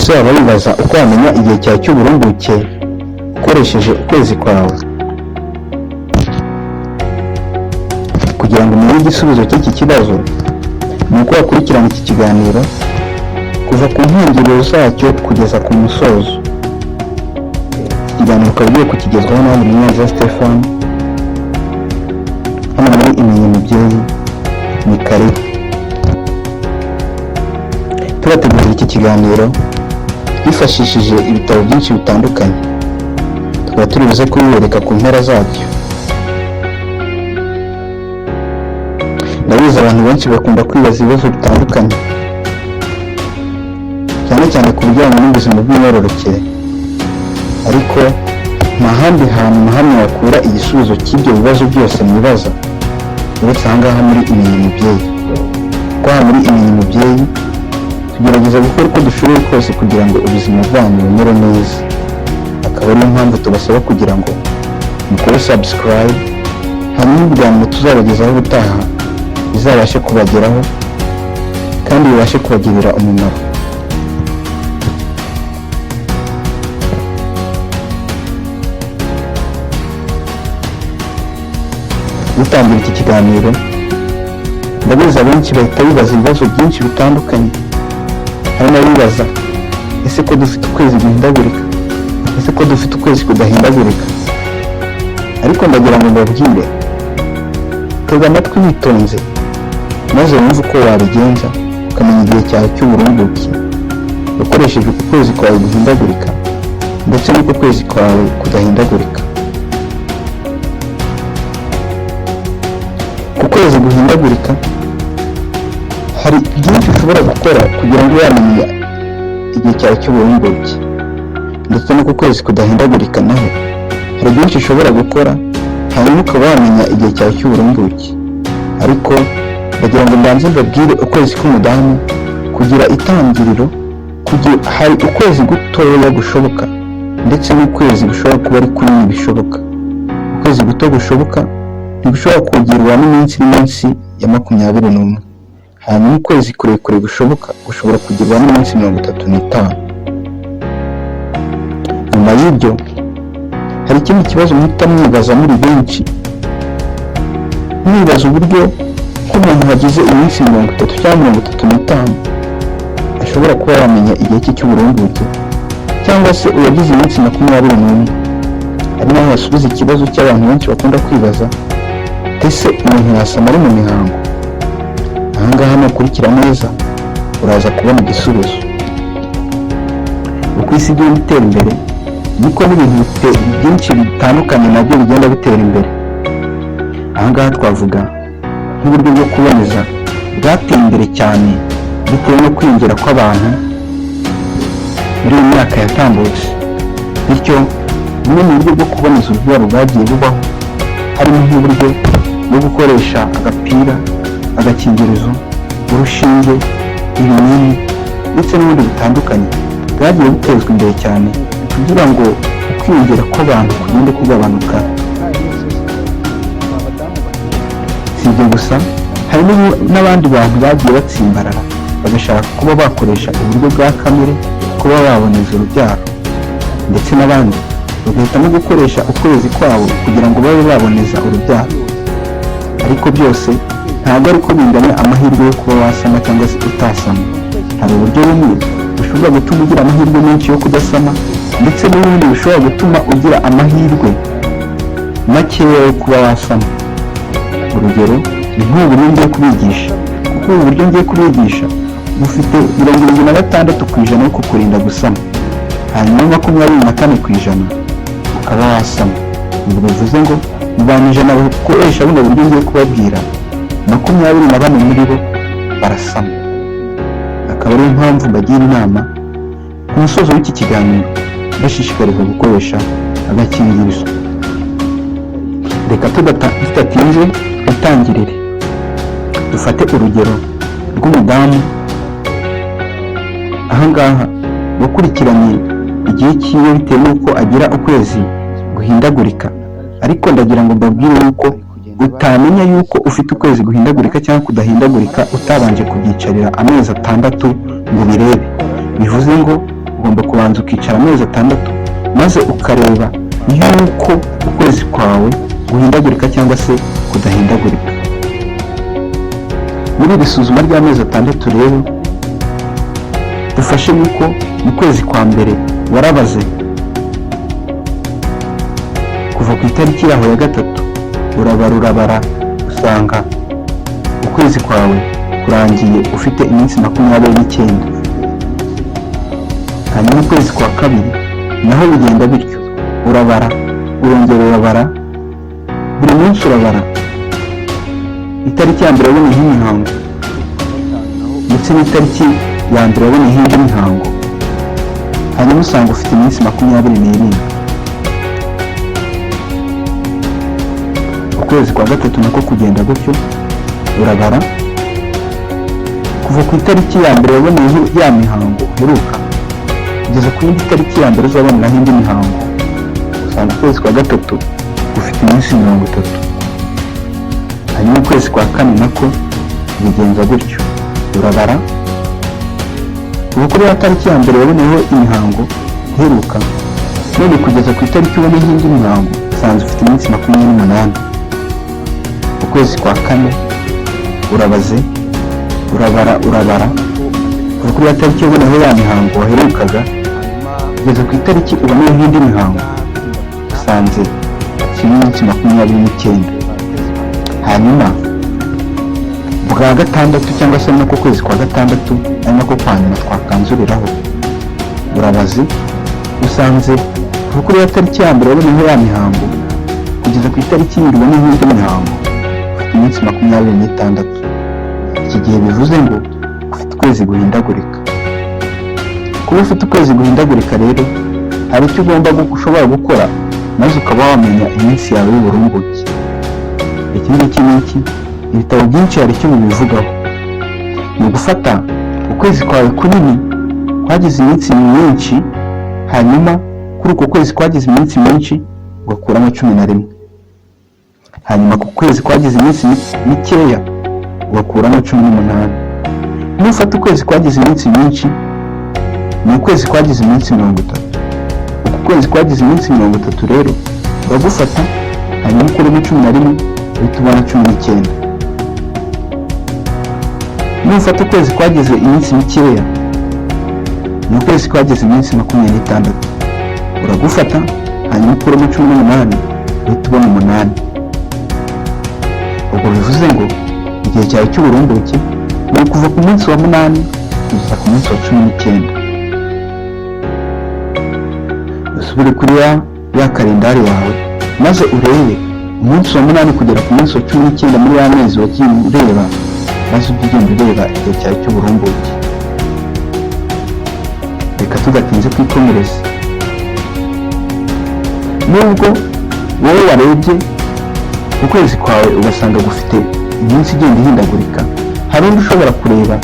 ese waba wibaza uko wamenya igihe cyawe cy'uburumbuke ukoresheje ukwezi kwawe? Kugira ngo umenye igisubizo cy'iki kibazo ni uko wakurikirana iki kiganiro kuva ku ntangiriro zacyo kugeza ku musozo. Iki kiganiro ukaba ugiye kukigezwaho n'abandi Munyaneza Stephan hano muri Imenye Mubyeyi. Ni karibu. Turategura iki kiganiro twifashishije ibitabo byinshi bitandukanye, tukaba turi buze kubibereka ku mpera zabyo. Ndabizi abantu benshi bakunda kwibaza ibibazo bitandukanye, cyane cyane ku bijyanye n'ubuzima bw'imyororokere, ariko nta handi hantu na hamwe wakura igisubizo cy'ibyo bibazo byose mwibaza uretse aha ngaha muri Imenye Mubyeyi. Kuko aha muri Imenye Mubyeyi tugerageza gukora uko dushoboye kose kugira ngo ubuzima bwanyu bumere neza. Akaba ariyo mpamvu tubasaba kugira ngo mukore subscribe, hanyuma ibiganiro tuzabagezaho ubutaha bizabashe kubageraho kandi bibashe kubagirira umumaro. Dutangira iki kiganiro, ndabizi abenshi bahita bibaza ibibazo byinshi bitandukanye. Harimo abibaza ese ko dufite ukwezi guhindagurika, ese ko dufite ukwezi kudahindagurika? Ariko ndagira ngo mbabwire, tega amatwi witonze maze wumve uko wabigenza ukamenya igihe cyawe cy'uburumbuke ukoresheje ukwezi kwawe guhindagurika ndetse n'uko kwezi kwawe kudahindagurika. Ku kwezi guhindagurika hari byinshi ushobora gukora kugira ngo wamenye igihe cyawe cy'uburumbuke, ndetse no ku kwezi kudahindagurika naho hari byinshi ushobora gukora hanyuma ukaba wamenya igihe cyawe cy'uburumbuke. Ariko ndagira ngo mbanze mbabwire ukwezi k'umudamu kugira itangiriro, hari ukwezi gutoya gushoboka ndetse n'ukwezi gushobora kuba ari kunini bishoboka. Ukwezi guto gushoboka ntigushobora kongerwa n'iminsi munsi ya 21, hanyuma ukwezi kurekure gushoboka gushobora kugirwa n'iminsi 35. Nyuma y'ibyo hari ikindi kibazo muhita mwibaza muri benshi, mwibaza uburyo ko umuntu wagize iminsi 30 cyangwa 35 ashobora kuba yamenya igihe cye cy'uburumbuke, cyangwa se uwagize iminsi 21. Ari naho hasubiza ikibazo cy'abantu benshi bakunda kwibaza, ese umuntu yasama ari mu mihango? Aha ngaha nukurikira neza uraza kubona igisubizo. Uko isi igenda itera imbere niko n'ibintu byinshi bitandukanye nabyo bigenda bitera imbere. Aha ngaha twavuga nk'uburyo bwo kuboneza bwateye imbere cyane bitewe no kwiyongera kw'abantu muri iyi myaka yatambutse. Bityo bumwe mu buryo bwo kuboneza urubyaro bwagiye bubaho harimo nk'uburyo bwo gukoresha agapira, agakingirizo, urushinge, ibinini ndetse n'ibindi bitandukanye bwagiye butezwa imbere cyane kugira ngo ukwiyongera kw'abantu kugende kugabanuka. Si ibyo gusa, hari n'abandi bantu bagiye batsimbarara bagashaka kuba bakoresha uburyo bwa kamere kuba baboneza urubyaro, ndetse n'abandi bagahitamo gukoresha ukwezi kwabo kugira ngo babe baboneza urubyaro. Ariko byose ntabwo ari ko binganya amahirwe yo kuba wasama cyangwa se utasama. Hari uburyo bumwe bushobora gutuma ugira amahirwe menshi yo kudasama, ndetse n'ubundi bushobora gutuma ugira amahirwe makeya yo kuba wasama. Urugero ni nk'ubu buryo ngiye kubigisha, kuko ubu buryo ngiye kubigisha bufite 76% yo kukurinda gusama, hanyuma 24% ukaba wasama. Ubwo bivuze ngo mu bantu 100 bakoresha buno buryo ngiye kubabwira 24 muri bo barasama. Akaba ariyo mpamvu bagira inama ku musozo w'iki kiganiro bashishikarizwa gukoresha agakingirizo. Reka tudatinze itangirire, dufate urugero rw'umudamu. Aha ngaha wakurikiranye igihe cyiwe bitewe n'uko agira ukwezi guhindagurika, ariko ndagira ngo mbabwire yuko utamenya yuko ufite ukwezi guhindagurika cyangwa kudahindagurika utabanje kubyicarira amezi 6 ngo birebe. Bivuze ngo ugomba kubanza ukicara amezi 6 maze ukareba yuko ukwezi kwawe guhindagurika cyangwa se kudahindagurika. Muri iri suzuma ry'amezi 6 rero dufashe yuko mu kwezi kwa mbere warabaze kuva ku itariki yaho ya 3, urabara usanga ukwezi kwawe kurangiye ufite iminsi 29. Hanyuma ukwezi kwa kabiri naho bigenda bityo, urongera urabara, buri munsi urabara itariki ya mbere waboneyeho imihango ndetse n'itariki ya mbere waboneyeho indi mihango, hanyuma usanga ufite iminsi 27. Ukwezi kwa gatatu nako kugenda gutyo, urabara kuva ku itariki ya mbere waboneyeho ya mihango uheruka kugeza ku yindi tariki ya mbere uzaboneraho indi mihango, usanga ukwezi kwa gatatu ufite iminsi 30. Hanyuma ukwezi kwa kane nako bigenza gutyo, urabara kuva kuri ya tariki ya mbere waboneyeho imihango uheruka none kugeza ku itariki uboneyeho indi mihango, usanze ufite iminsi 28. Ukwezi kwa kane urabaze, urabara kuva kuri ya tariki waboneyeho ya mihango waherukaga kugeza ku itariki uboneyeho indi mihango, usanze iminsi 29. Hanyuma bwa gatandatu cyangwa se nako kwezi kwa gatandatu ari nako kwa nyuma twakanzuriraho, urabaze usanze kuva kuri ya tariki ya mbere waboneyeho ya mihango kugeza ku itariki yindi uboneyeho indi mihango, ufite iminsi 26. Iki gihe bivuze ngo ufite ukwezi guhindagurika. Kuba ufite ukwezi guhindagurika rero hari icyo ushobora gukora maze ukaba wamenya iminsi yawe y'uburumbuke. Iki ngiki ibitabo byinshi hari icyo bibivugaho, ni ugufata ukwezi kwawe kunini kwagize iminsi myinshi, hanyuma kuri uko kwezi kwagize iminsi myinshi ugakuramo 11. Hanyuma ku kwezi kwagize iminsi mikeya ugakuramo 18. Nufata ukwezi kwagize iminsi myinshi ni ukwezi kwagize iminsi 30. Uku kwezi kwagize iminsi 30 rero uragufata hanyuma ukuremo 11 uhita ubona 19. Nufata ukwezi kwagize iminsi mikeya ni ukwezi kwagize iminsi 26. Uragufata hanyuma ukuremo 18 uhita ubona 8. Ubwo bivuze ngo igihe cyawe cy'uburumbuke ni kuva ku munsi wa 8 kugeza ku munsi wa 19. Usubire kuri ya kalendari yawe maze urebe umunsi wa 8 kugera ku munsi wa 19 muri ya mezi wagiye ureba, maze ugenda ureba igihe cyawe cy'uburumbuke. Reka tudatinze kwikomereza. Nubwo wowe warebye ukwezi kwawe ugasanga gufite iminsi igenda ihindagurika, hari undi ushobora kureba,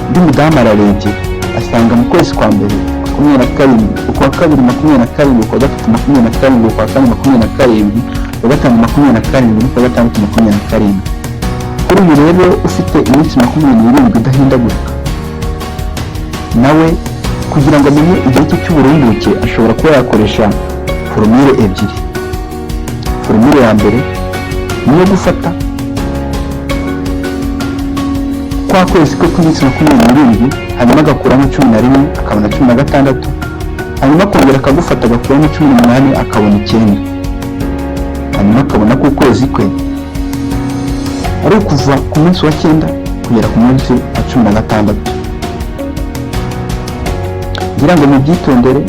undi mudamu ararebye asanga mu kwezi kwa mbere 27, ukwa kabiri 27, ukwa gatatu 27, ukwa kane 27, ukwa gatanu 27, ukwa gatandatu 27. Kuri uyu rero ufite iminsi 27 idahindagurika, nawe kugira ngo amenye igihe cye cy'uburumbuke ashobora kuba yakoresha formule ebyiri. Formule ya mbere niyo gufata kwa kwezi ko ku minsi 27 hanyuma agakuramo 11 akabona 16, hanyuma akongera akagufata agakuramo 18 akabona 9, hanyuma akabona ko ukwezi kwe ari ukuva ku munsi wa 9 kugera ku munsi wa 16. Ngira ngo mubyitondere,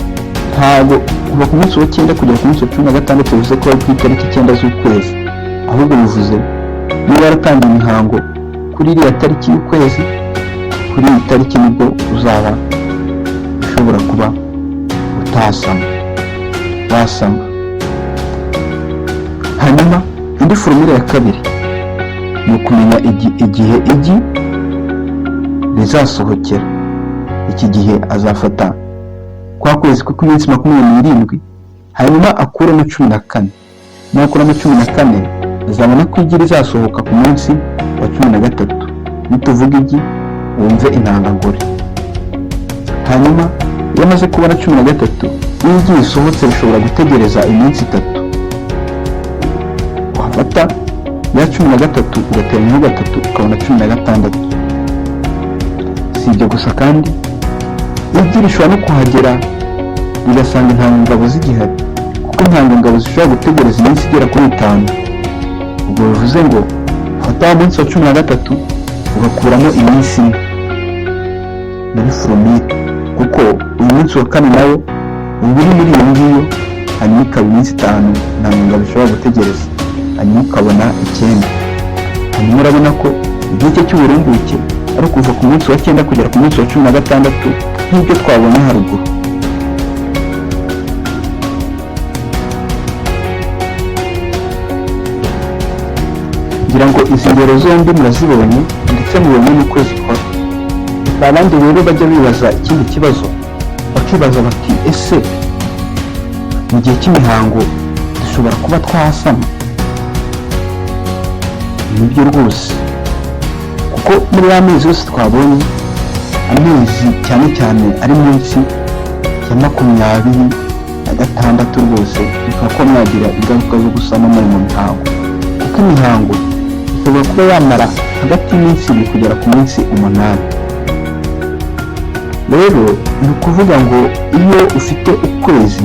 ntabwo kuva ku munsi wa 9 kugera ku munsi wa 16 bivuze ko ari ku itariki 9 z'ukwezi, ahubwo bivuze niba waratangiye imihango kuri iriya tariki y'ukwezi, kuri iyi tariki nibwo uzaba ushobora kuba utasama, wasama. Hanyuma indi formule ya kabiri ni ukumenya igihe igi rizasohokera. Iki gihe azafata kwa kwezi ko ku minsi 27 hanyuma akuremo 14. Nakuramo 14 azabona ko igi rizasohoka ku munsi wa 13. Nituvuga igi wumve intangangore. Hanyuma iyo amaze kubona 13 iyo igiye isohotse bishobora gutegereza iminsi 3. wafata ya 13 ugateranyaho 3 ukabona 16. si ibyo gusa kandi igi rishobora no kuhagera rigasanga intangangabo zigihari, kuko intangangabo zishobora gutegereza iminsi igera kuri 5. ubwo bivuze ngo ufata wa munsi wa 13 ugakuramo iminsi 4 muri foromire, kuko uyu munsi wa 4 nawo uba uri muri iyo ngiyo, hanyuma ikaba iminsi 5 intangangabo zishobora gutegereza, hanyuma ukabona 9. hanyuma urabona ko igihe cye cy'uburumbuke ari kuva ku munsi wa 9 kugera ku munsi wa 16 nk'ibyo twabonye haruguru. ngira ngo izi ngero zombi murazibonye ndetse mubonye n'uko zikora. abandi rero bajya bibaza ikindi kibazo, bakibaza bati ese mu gihe cy'imihango dushobora kuba twasama? nibyo rwose, kuko muri ya mezi yose twabonye, amezi cyane cyane ari munsi ya 26 rwose bikaba ko mwagira ingaruka zo gusama muri mu mihango, kuko imihango ishobora kuba yamara hagati y'iminsi 2 kugera ku minsi 8. rero ni ukuvuga ngo iyo ufite ukwezi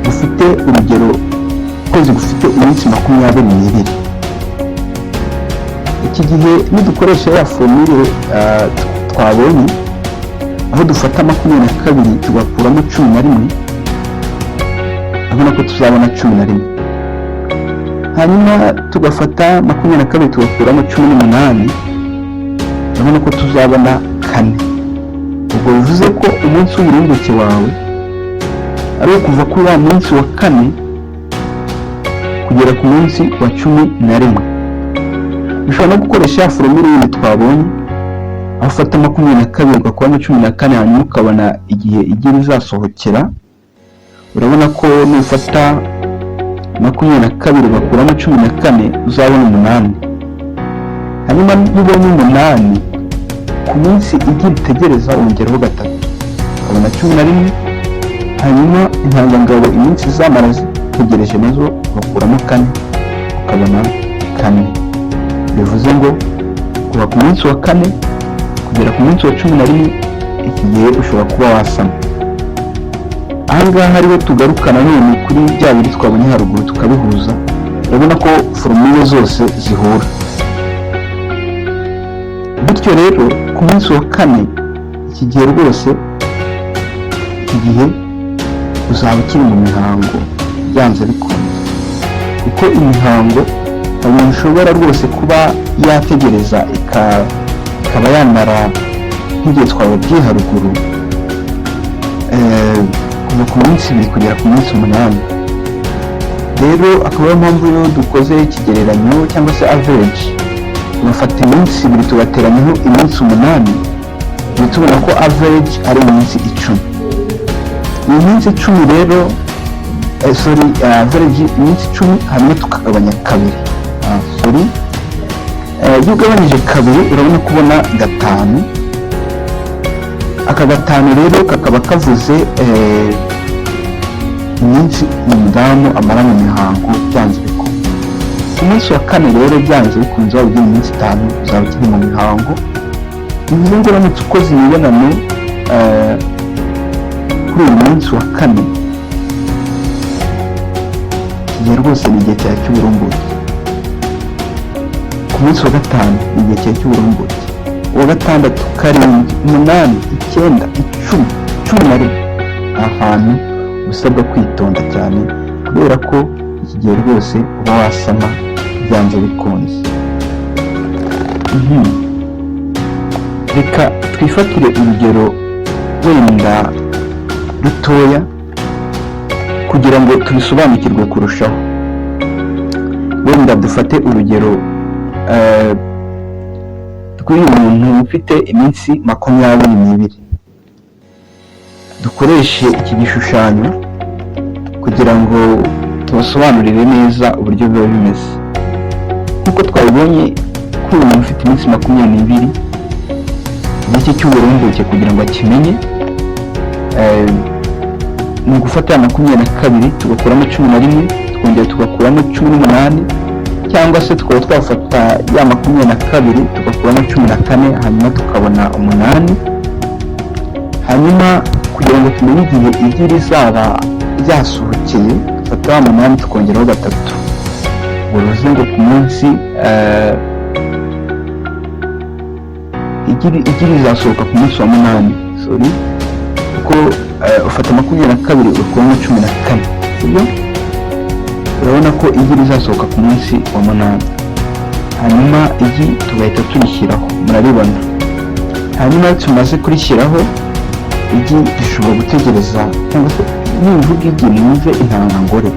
gufite urugero, ukwezi gufite iminsi 22, iki gihe nidukoresha ya formule twabonye, aho dufata 22 tugakuramo 11, urabona ko tuzabona 11. hanyuma tugafata 22 tugakuramo 18, urabona ko tuzabona 4. ubwo bivuze ko umunsi w'uburumbuke wawe ari kuva kuri wa munsi wa 4 kugera ku munsi wa 11. ushobora no gukoresha ya formule yindi twabonye, aho ufata 22 ugakuramo 14, hanyuma ukabona igihe igihe rizasohokera. urabona ko nufata 22 ugakuramo 14 uzabona 8. hanyuma nubonye 8 ku minsi igihe itegereza wongeraho 3 ukabona 11. hanyuma intangangabo iminsi zamara zitegereje nazo ugakuramo 4 ukabona 4. bivuze ngo kuva ku munsi wa 4 kugera ku munsi wa 11 iki gihe ushobora kuba wasama. ahangaha ariho tugaruka nanone kuri bya biri twabonye haruguru tukabihuza, urabona ko formule zose zihura. bityo rero ku munsi wa 4 iki gihe rwose, iki gihe uzaba ukiri mu mihango byanze bikunze, kuko imihango umuntu ushobora rwose kuba yategereza ikaba yamara nk'igihe twababwiye haruguru, kuva ku minsi 2 kugera ku minsi 8. rero akaba ariyo mpamvu rero dukoze ikigereranyo cyangwa se average, tugafata iminsi 2 tugateranyaho iminsi 8, tubona ko average ari iminsi 10. iyi minsi 10 rero average iminsi 10, hanyuma tukagabanya 2. iyo ugabanyije 2 urabona kubona 5. aka 5 rero kakaba kavuze iminsi umudamu amara mu mihango byanze bikunze. ku munsi wa 4 rero byanze bikunze waba ugiye iminsi 5 uzaba ukiri mu mihango. bivuze ngo uramutse ukoze imibonano kuri uyu munsi wa 4, igihe rwose ni igihe cyawe cy'uburumbuke. ku munsi wa 5 ni igihe cyawe cy'uburumbuke. uwa 6, 7, 8, 9, 10, 11, ahantu usabwa kwitonda cyane, kubera ko iki gihe rwose uba wasama byanze bikunze. reka twifatire urugero wenda rutoya kugira ngo tubisobanukirwe kurushaho. wenda dufate urugero rw'uyu muntu ufite iminsi 22. dukoreshe iki gishushanyo kugira ngo tubasobanurire neza uburyo biba bimeze. nk'uko twabibonye ko uyu muntu ufite iminsi 22, igihe cy'uburumbuke kugira ngo akimenye ni ugufata ya 22 tugakuramo 11 tukongera tugakuramo 18 cyangwa se tukaba twafata ya 22 tugakuramo 14 hanyuma tukabona 8. hanyuma kugira ngo tumenye igihe igi rizaba ryasohokeye dufata wa 8 tukongeraho 3. uruze ngo ku munsi igi rizasohoka ku munsi wa 8 kuko ufata 22 ukuramo 14 sibyo. urabona ko igi rizasohoka ku munsi wa 8. hanyuma igi tugahita turishyiraho, murabibona. hanyuma tumaze kurishyiraho igi rishobora gutegereza, cyangwa se nivuga igi mwumve intangangore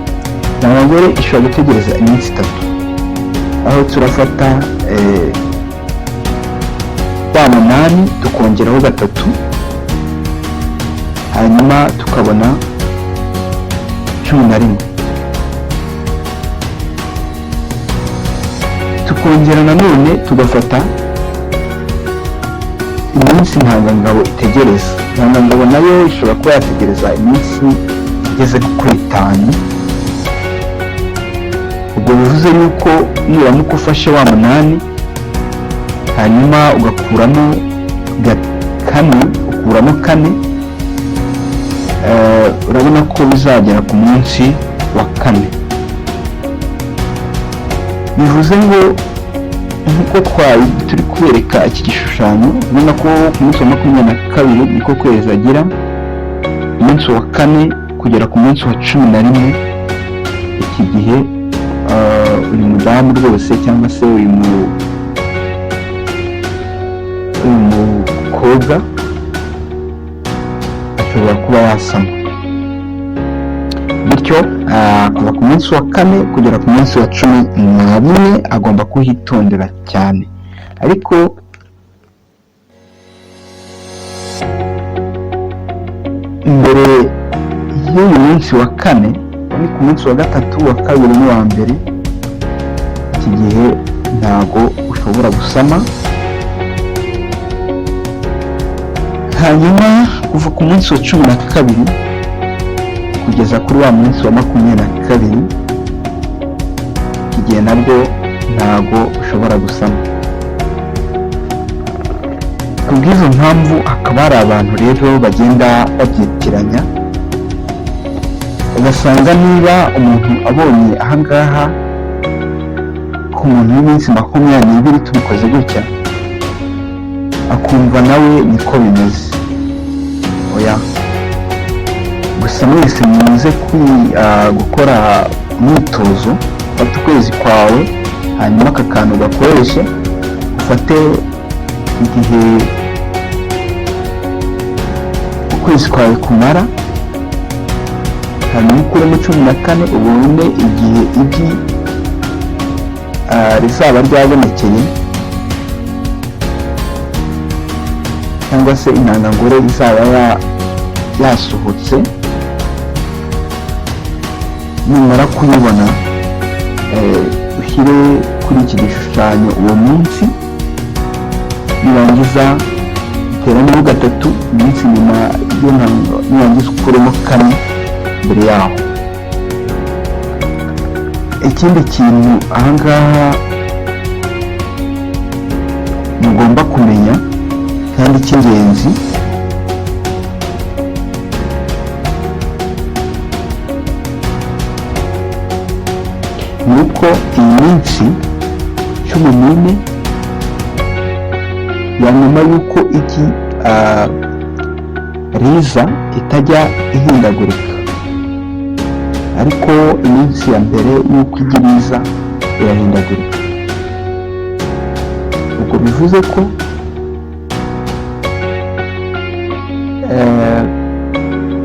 ishobora gutegereza iminsi 3. aho turafata wa 8 tukongeraho 3 hanyuma tukabona 11. tukongera nanone tugafata iminsi intangangabo itegereza. intangangabo nayo ishobora kuba yategereza iminsi igeze kuri 5. ubwo bivuze yuko nuramuka ufashe wa 8 hanyuma ugakuramo 4 urabona ko bizagera ku munsi wa 4. bivuze ngo nk'uko turi kubereka iki gishushanyo, ubona ko ku munsi wa 22 niko kwezi agira, umunsi wa 4 kugera ku munsi wa 11. iki gihe uyu mudamu rwose cyangwa se uyu mukobwa ashobora kuba yasama. bityo kuva ku munsi wa 4 kugera ku munsi wa 11 agomba kuhitondera cyane. ariko mbere y'uyu munsi wa 4 ni ku munsi wa 3, wa 2 n'uwa 1, iki gihe ntago ushobora gusama. hanyuma kuva ku munsi wa 12 kugeza kuri wa munsi wa 22 iki gihe nabwo ntago ushobora gusama. kubw'izo mpamvu hakaba hari abantu rero bagenda babyitiranya, ugasanga niba umuntu abonye ahangaha ku muntu w'iminsi 20 tubikoze gutya akumva nawe niko bimeze. oya, gusa mwese muze gukora umwitozo, fata ukwezi kwawe hanyuma aka kantu gakoreshe, ufate igihe ukwezi kwawe kumara, hanyuma ukuremo 14 ubone igihe igi rizaba ryabonekeye, cyangwa se intangangore izaba yasohotse. numara kuyibona ushyire kuri iki gishushanyo uwo munsi, nirangiza uteremo 3 iminsi nyuma nirangiza ukuremo 4 mbere yaho. ikindi kintu ahangaha mugomba kumenya kandi cy'ingenzi, nuko iyi minsi 14 ya nyuma yuko igi riza itajya ihindagurika, ariko iminsi ya mbere yuko igi riza irahindagurika. ubwo bivuze ko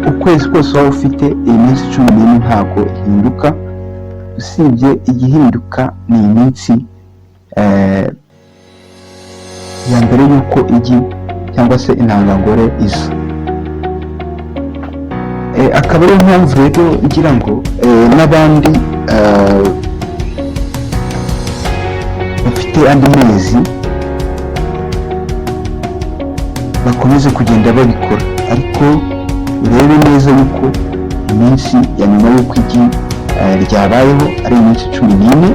ukwezi kose waba ufite iyi minsi 14 ntabwo ihinduka, usibye igihinduka ni iminsi ya mbere yuko igi cyangwa se intangangore isa. akaba ariyo mpamvu rero ngira ngo n'abandi bafite andi mezi bakomeze kugenda babikora, ariko urebe neza yuko iminsi ya nyuma y'uko igi ryabayeho ari iminsi 14,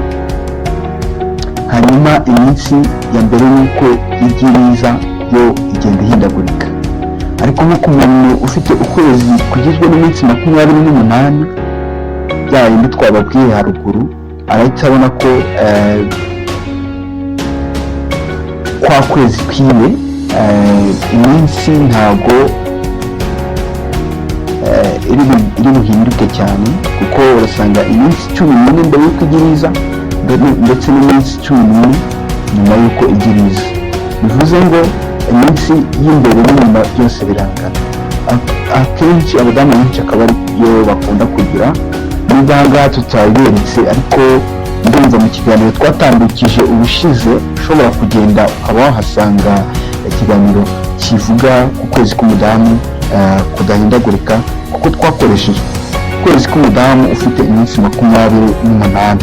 hanyuma iminsi ya mbere y'uko igi riza yo igenda ihindagurika. Ariko nk'uko umuntu ufite ukwezi kugizwe n'iminsi 28 bya bindi twababwiye haruguru, arahita abona ko kwa kwezi kwiwe iminsi ntabwo iri buhinduke cyane, kuko urasanga iminsi 14 mbere y'uko igi riza ndetse n'iminsi 14 nyuma y'uko igi riza. Bivuze ngo iminsi y'imbere n'inyuma byose birangana. Akenshi abadamu benshi akaba ariyo bakunda kugira, nubwo aha ngaha tutabiberetse, ariko ndumva mu kiganiro twatambukije ubushize ushobora kugenda ukaba wahasanga ikiganiro kivuga ku kwezi k'umudamu kudahindagurika, kuko twakoresheje ukwezi k'umudamu ufite iminsi 28.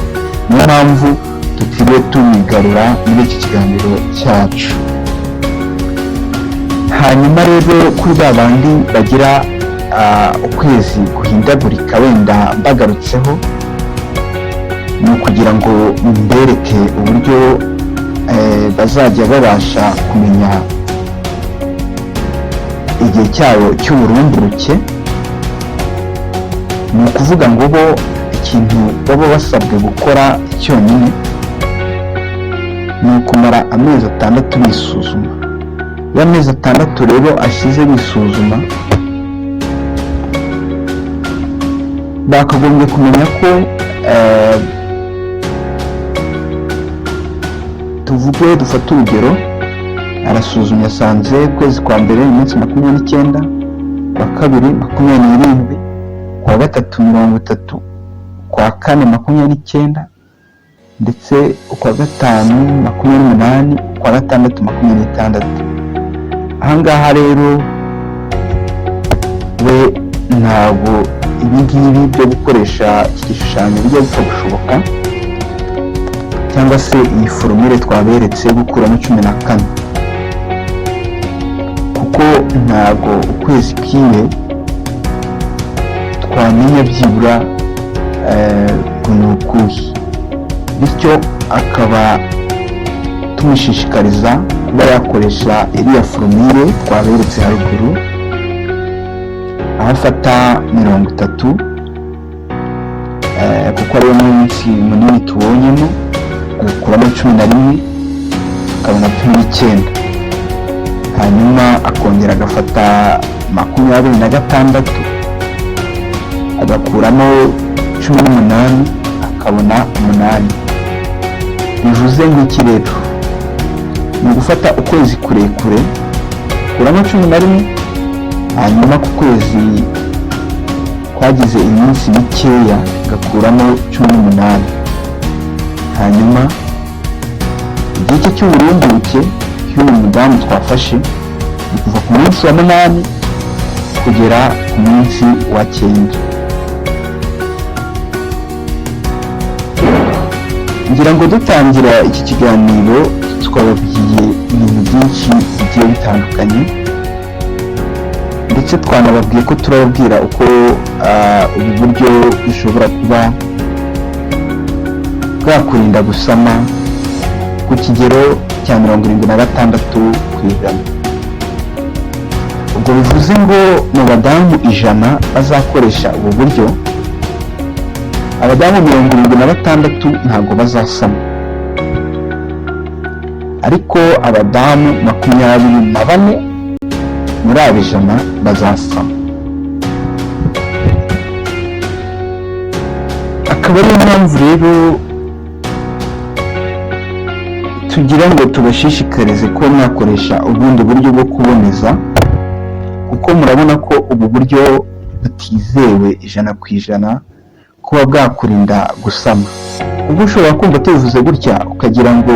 Niyo mpamvu tutiriwe tubigarura muri iki kiganiro cyacu. Hanyuma rero kuri ba bandi bagira ukwezi guhindagurika, wenda mbagarutseho ni ukugira ngo mbereke uburyo bazajya babasha kumenya igihe cyabo cy'uburumburuke. Ni ukuvuga ngo bo ikintu baba basabwe gukora cyonyine ni ukumara amezi 6 bisuzuma. Ya mezi 6 rero ashize bisuzuma, bakagombye kumenya ko tuvuge dufata urugero, arasuzumye asanze ukwezi kwa mbere iminsi 29, kwa kabiri 27, kwa gatatu 30, kwa kane 29, ndetse ukwa gatanu 28, kwa gatandatu 26. Ahangaha rero we ntabwo ibingibi byo gukoresha iki gishushanyo bijya gupfa gushoboka, cyangwa se iyi forumire twaberetse gukuramo 14, kuko ntabwo ukwezi kwiwe twamenya byibura kunukuhi. Bityo akaba tumushishikariza kuba yakoresha iriya forumire twaberetse haruguru, aho afata 30, kuko ariyo munsi munini tubonyemo, agakuramo 11, akabona 19, hanyuma akongera agafata 26, agakuramo 18, akabona 8. Bivuze nk'iki rero, ni gufata ukwezi kurekure kuramo 11, hanyuma ku kwezi kwagize iminsi mikeya gakuramo 18, hanyuma igihe cye cy'uburumburuke cy'uyu mudamu twafashe ni kuva ku munsi wa 8 kugera ku munsi wa 9. Ngira ngo dutangira iki kiganiro twababwiye ibintu byinshi bigiye bitandukanye, ndetse twanababwiye ko turababwira uko ubu buryo bushobora kuba bwakurinda gusama ku kigero cya 76%. Ubwo bivuze ngo mu badamu 100 bazakoresha ubu buryo, abadamu 76 ntabwo bazasama, ariko abadamu 24 muri abo 100 bazasama. Akaba ariyo mpamvu rero tugira ngo tubashishikarize ko mwakoresha ubundi buryo bwo kuboneza, kuko murabona ko ubu buryo butizewe 100% kuba bwakurinda gusama. Ubwo ushobora kumva tubivuze gutya ukagira ngo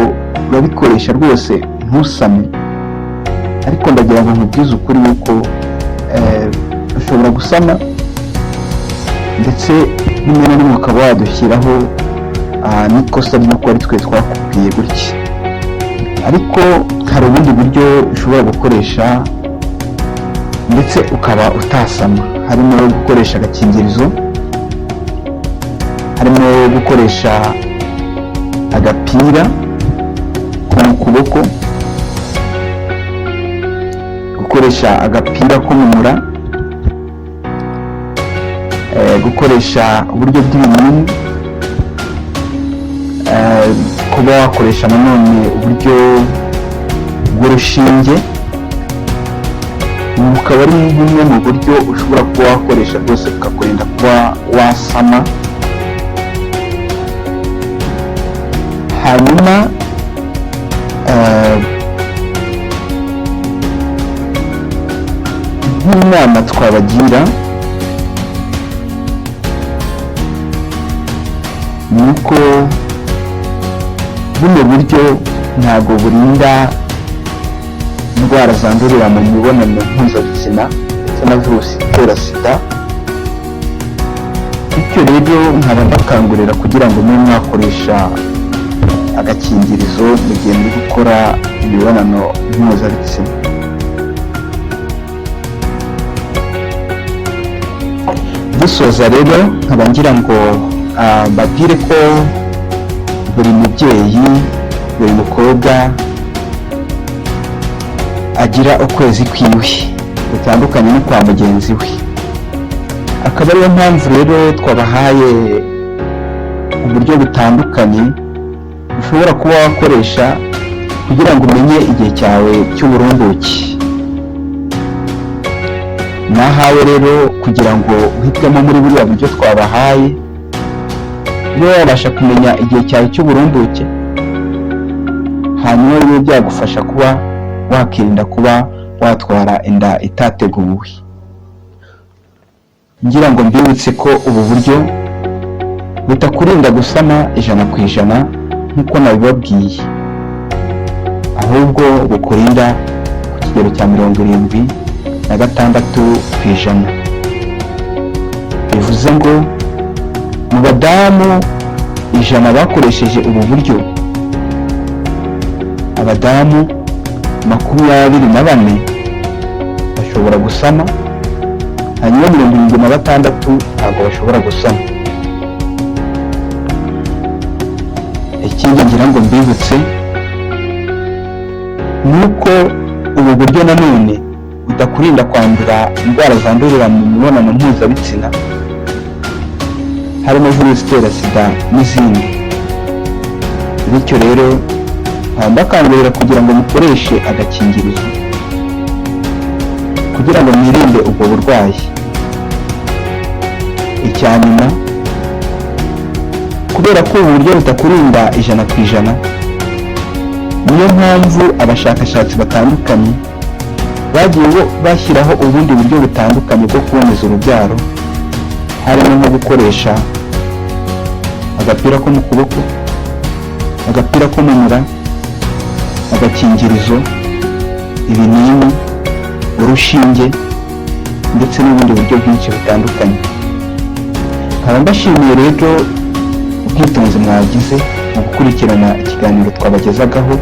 urabikoresha rwose ntusame, ariko ndagira ngo nkubwize ukuri yuko ushobora gusama, ndetse rimwe na rimwe ukaba wadushyiraho n'ikosa ry'uko ari twe twakubwiye gutya. Ariko hari ubundi buryo ushobora gukoresha ndetse ukaba utasama. harimo gukoresha agakingirizo, harimo gukoresha agapira ko mu kuboko, gukoresha agapira ko mu mura, gukoresha uburyo bw'ibinini, kuba wakoresha nanone uburyo bw'urushinge. Bukaba ari bumwe mu buryo ushobora kuba wakoresha rwose bukakurinda kuba wasama. Hanyuma nk'inama twabagira ni uko buno buryo ntabwo burinda indwara zandurira mu mibonano mpuzabitsina ndetse na virusi itera sida, bityo rero nkaba mbakangurira kugira ngo mube mwakoresha agakingirizo mu gihe muri gukora imibonano mpuzabitsina. Dusoza rero nkaba ngira ngo mbabwire ko buri mubyeyi, buri mukobwa agira ukwezi kwiwe gutandukanye no kwa mugenzi we. Akaba ariyo mpamvu rero twabahaye uburyo butandukanye ushobora kuba wakoresha kugira ngo umenye igihe cyawe cy'uburumbuke. Nahawe rero kugira ngo uhitemo muri buriya buryo twabahaye, niba wabasha kumenya igihe cyawe cy'uburumbuke, hanyuma rero byagufasha kuba wakirinda kuba watwara inda itateguwe. Ngira ngo mbibutse ko ubu buryo butakurinda gusama 100% nk'uko nabibabwiye, ahubwo bukurinda ku kigero cya 76%. Bivuze ngo mu badamu 100 bakoresheje ubu buryo, abadamu 24 bashobora gusama, hanyuma 76 ntabwo bashobora gusama. Ikindi ngira ngo mbibutse ni uko ubu buryo nanone budakurinda kwandura indwara zandurira mu mibonano mpuzabitsina, harimo virusi itera sida n'izindi. Bityo rero mbakangurira kugira ngo mukoreshe agakingirizo kugira ngo mwirinde ubwo burwayi. Icyanyuma, kubera ko ubu buryo butakurinda 100%, niyo mpamvu abashakashatsi batandukanye bagiye bashyiraho ubundi buryo butandukanye bwo kuboneza urubyaro, harimo nko gukoresha agapira ko mu kuboko, agapira ko mu mura, agakingirizo, ibinini, urushinge ndetse n'ubundi buryo bwinshi butandukanye. Nkaba mbashimiye rero ubwitonzi mwagize mu gukurikirana ikiganiro twabagezagaho,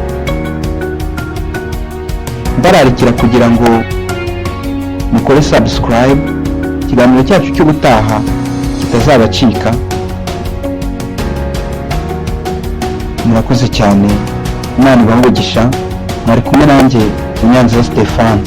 mbararikira kugira ngo mukore subscribe, ikiganiro cyacu cy'ubutaha kitazabacika. Murakoze cyane, Imana ibahe umugisha. Mwari kumwe nanjye Munyaneza Stéphane.